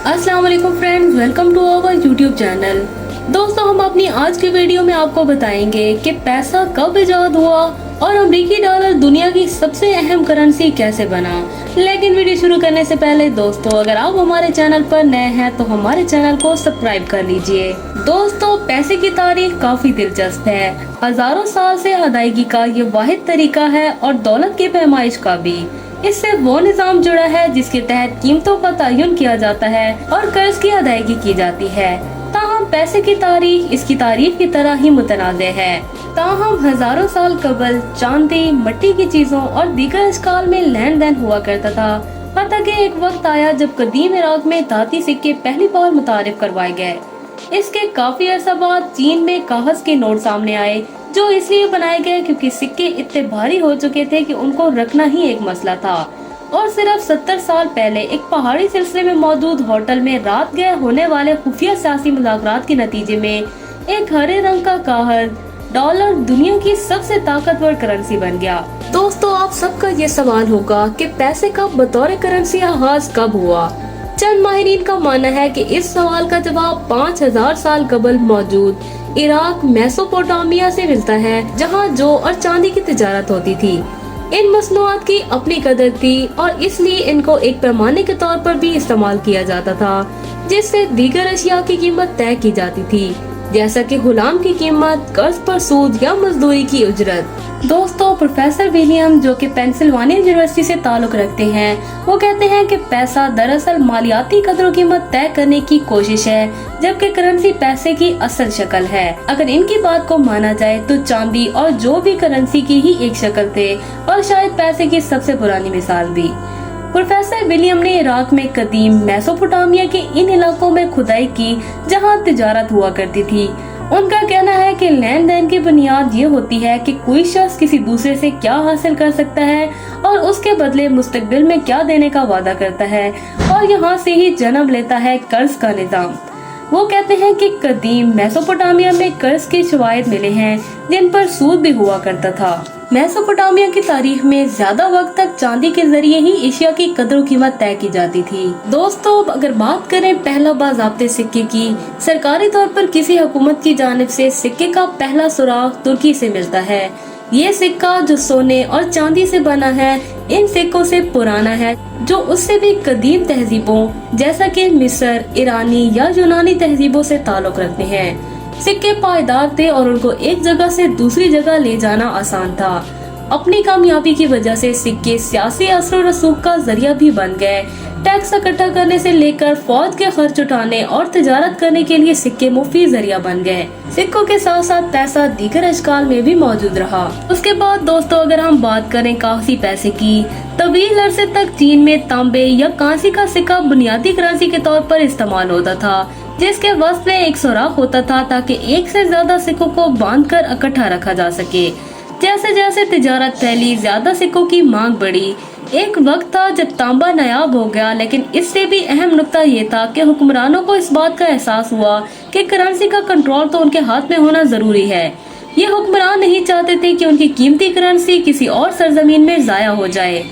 अस्सलाम वालेकुम friends, welcome to our YouTube channel. दोस्तों, हम अपनी आज की वीडियो में आपको बताएंगे कि पैसा कब इजाद हुआ और अमेरिकी डॉलर दुनिया की सबसे अहम करेंसी कैसे बना। लेकिन वीडियो शुरू करने से पहले दोस्तों, अगर आप हमारे चैनल पर नए हैं तो हमारे चैनल को सब्सक्राइब कर लीजिए। दोस्तों, पैसे की तारीख काफी दिलचस्प है। हजारों साल से अदायगी का ये वाहिद तरीका है और दौलत की पैमाइश का भी। इससे वो निजाम जुड़ा है जिसके तहत कीमतों का तयन किया जाता है और कर्ज की अदायगी की जाती है। ताहम पैसे की तारीख इसकी तारीफ की तरह ही मुतनाज़े है। ताहम हजारों साल कबल चांदी, मिट्टी की चीजों और दीगर अशकाल में लेन देन हुआ करता था। हत्ता कि एक वक्त आया जब कदीम इराक में धाती सिक्के पहली बार मुतारिफ करवाए गए। इसके काफी अरसा बाद चीन में कागज के नोट सामने आए, जो इसलिए बनाए गए क्योंकि सिक्के इतने भारी हो चुके थे कि उनको रखना ही एक मसला था। और सिर्फ 70 साल पहले एक पहाड़ी सिलसिले में मौजूद होटल में रात गए होने वाले खुफिया सियासी मुज़ाकरात के नतीजे में एक हरे रंग का कागज डॉलर दुनिया की सबसे ताकतवर करेंसी बन गया। दोस्तों, आप सबका ये सवाल होगा कि पैसे का बतौर करेंसी आगाज कब हुआ। चंद माहिरीन का मानना है कि इस सवाल का जवाब 5000 साल कबल मौजूद इराक मेसोपोटामिया से मिलता है, जहां जौ और चांदी की तिजारत होती थी। इन मसनूआत की अपनी कदर थी और इसलिए इनको एक पैमाने के तौर पर भी इस्तेमाल किया जाता था, जिससे दीगर अशिया की कीमत तय की जाती थी, जैसा कि गुलाम की कीमत, कर्ज पर सूद या मजदूरी की उजरत। दोस्तों, प्रोफेसर विलियम, जो कि पेंसिल्वानिया यूनिवर्सिटी से ताल्लुक रखते हैं, वो कहते हैं कि पैसा दरअसल मालियाती कदर कीमत तय करने की कोशिश है, जबकि करेंसी पैसे की असल शक्ल है। अगर इनकी बात को माना जाए तो चांदी और जो भी करेंसी की ही एक शक्ल थे और शायद पैसे की सबसे पुरानी मिसाल भी। प्रोफेसर विलियम ने इराक में कदीम मेसोपोटामिया के इन इलाकों में खुदाई की जहां तिजारत हुआ करती थी। उनका कहना है कि लेन देन की बुनियाद ये होती है कि कोई शख्स किसी दूसरे से क्या हासिल कर सकता है और उसके बदले मुस्तकबिल में क्या देने का वादा करता है, और यहाँ से ही जन्म लेता है कर्ज का निजाम। वो कहते हैं कि कदीम मेसोपोटामिया में कर्ज के शवाहिद मिले हैं जिन पर सूद भी हुआ करता था। मेसोपोटामिया की तारीख में ज्यादा वक्त तक चांदी के जरिए ही एशिया की कदर कीमत तय की जाती थी। दोस्तों, अगर बात करें पहला बाज़ाब्ते सिक्के की, सरकारी तौर पर किसी हुकूमत की जानिब से सिक्के का पहला सुराग तुर्की से मिलता है। ये सिक्का जो सोने और चांदी से बना है, इन सिक्कों से पुराना है, जो उससे भी कदीम तहजीबों जैसा कि मिस्र, ईरानी या यूनानी तहजीबों से ताल्लुक रखते हैं। सिक्के पायदार थे और उनको एक जगह से दूसरी जगह ले जाना आसान था। अपनी कामयाबी की वजह से सिक्के सियासी असर और रसूख का जरिया भी बन गए। टैक्स इकट्ठा करने से लेकर फौज के खर्च उठाने और तिजारत करने के लिए सिक्के मुफीद जरिया बन गए। सिक्कों के साथ साथ पैसा दीगर अशकाल में भी मौजूद रहा। उसके बाद दोस्तों, अगर हम बात करें कांसी पैसे की, तवील अरसे तक चीन में तांबे या कांसी का सिक्का बुनियादी करेंसी के तौर पर इस्तेमाल होता था, जिसके वसत में एक सुराख होता था ताकि एक से ज्यादा सिक्कों को बांधकर इकट्ठा रखा जा सके। जैसे जैसे तिजारत फैली, ज्यादा सिक्कों की मांग बढ़ी। एक वक्त था जब तांबा नायाब हो गया, लेकिन इससे भी अहम नुक्ता ये था कि हुक्मरानों को इस बात का एहसास हुआ कि करेंसी का कंट्रोल तो उनके हाथ में होना जरूरी है। ये हुक्मरान नहीं चाहते थे कि उनकी कीमती करेंसी किसी और सरजमीन में जाया हो जाए।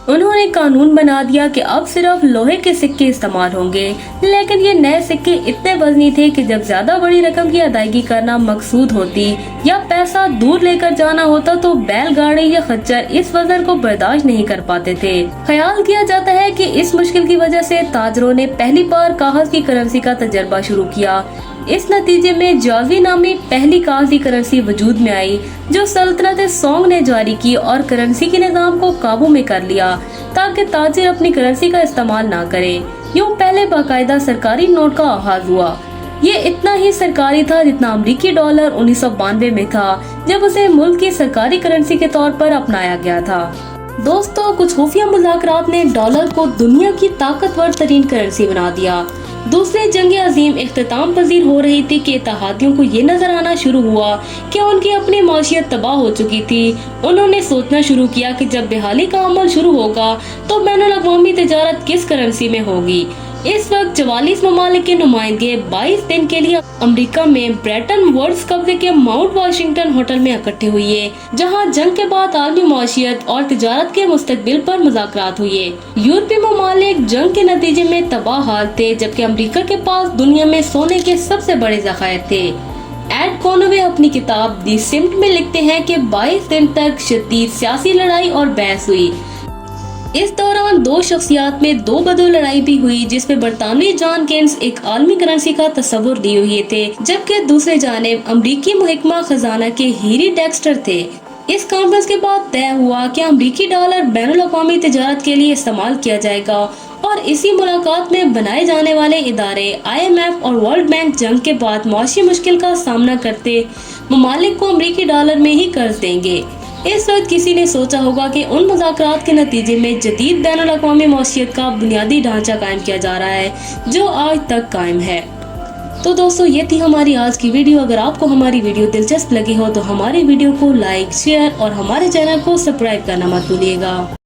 उन्होंने कानून बना दिया कि अब सिर्फ लोहे के सिक्के इस्तेमाल होंगे, लेकिन ये नए सिक्के इतने वजनी थे कि जब ज्यादा बड़ी रकम की अदायगी करना मकसूद होती या पैसा दूर लेकर जाना होता तो बैलगाड़ी या खच्चर इस वजन को बर्दाश्त नहीं कर पाते थे। ख्याल किया जाता है कि इस मुश्किल की वजह से ताजरों ने पहली बार कागज की करेंसी का तजर्बा शुरू किया। इस नतीजे में जावी नामी पहली कागजी करेंसी वजूद में आई, जो सल्तनत सोंग ने जारी की और करेंसी के निजाम को काबू में कर लिया ताकि ताजिर अपनी करेंसी का इस्तेमाल ना करे। यूं पहले बाकायदा सरकारी नोट का आगाज हुआ। ये इतना ही सरकारी था जितना अमरीकी डॉलर 1992 में था, जब उसे मुल्क की सरकारी करेंसी के तौर पर अपनाया गया था। दोस्तों, कुछ खुफिया मुज़ाकरात ने डॉलर को दुनिया की ताकतवर तरीन करेंसी बना दिया। दूसरी जंग अजीम इख्तिताम पजीर हो रही थी कि इत्तेहादियों को ये नजर आना शुरू हुआ कि उनकी अपनी माशियत तबाह हो चुकी थी। उन्होंने सोचना शुरू किया कि जब बहाली का अमल शुरू होगा तो बैनुल अक़वामी तिजारत किस करेंसी में होगी। इस वक्त 44 ममालिक के नुमाइंदे 22 दिन के लिए अमेरिका में ब्रेटन वुड्स कब्जे के माउंट वाशिंगटन होटल में इकट्ठे हुए, जहां जंग के बाद आलमी मईशत और तिजारत के मुस्तकबिल पर मुज़ाकरात हुए। यूरोपीय ममालिक जंग के नतीजे में तबाह हाल थे, जबकि अमेरिका के पास दुनिया में सोने के सबसे बड़े ज़खायर थे। एड कॉनवे अपनी किताब दी सिम्ट में लिखते हैं कि 22 दिन तक शदीद सियासी लड़ाई और बहस हुई। इस दौरान दो शख्सियात में दो बदो लड़ाई भी हुई, जिसमें बरतानवी जॉन केन्स एक आलमी करेंसी का तस्वुर दिए हुए थे, जबकि दूसरे जानिब अमरीकी महकमा खजाना के हेरी डेक्स्टर थे। इस कॉन्फ्रेंस के बाद तय हुआ कि अमरीकी डॉलर बैनुल-अक़वामी तिजारत के लिए इस्तेमाल किया जाएगा और इसी मुलाकात में बनाए जाने वाले इदारे IMF और वर्ल्ड बैंक जंग के बाद मौशी मुश्किल का सामना करते ममालिक को अमरीकी डॉलर में ही कर्ज देंगे। इस वक्त किसी ने सोचा होगा कि उन मुज़ाकरात के नतीजे में जदीद बैनुल-अक़वामी मईशत का बुनियादी ढांचा कायम किया जा रहा है, जो आज तक कायम है। तो दोस्तों, ये थी हमारी आज की वीडियो। अगर आपको हमारी वीडियो दिलचस्प लगी हो तो हमारी वीडियो को लाइक, शेयर और हमारे चैनल को सब्सक्राइब करना मत भूलिएगा।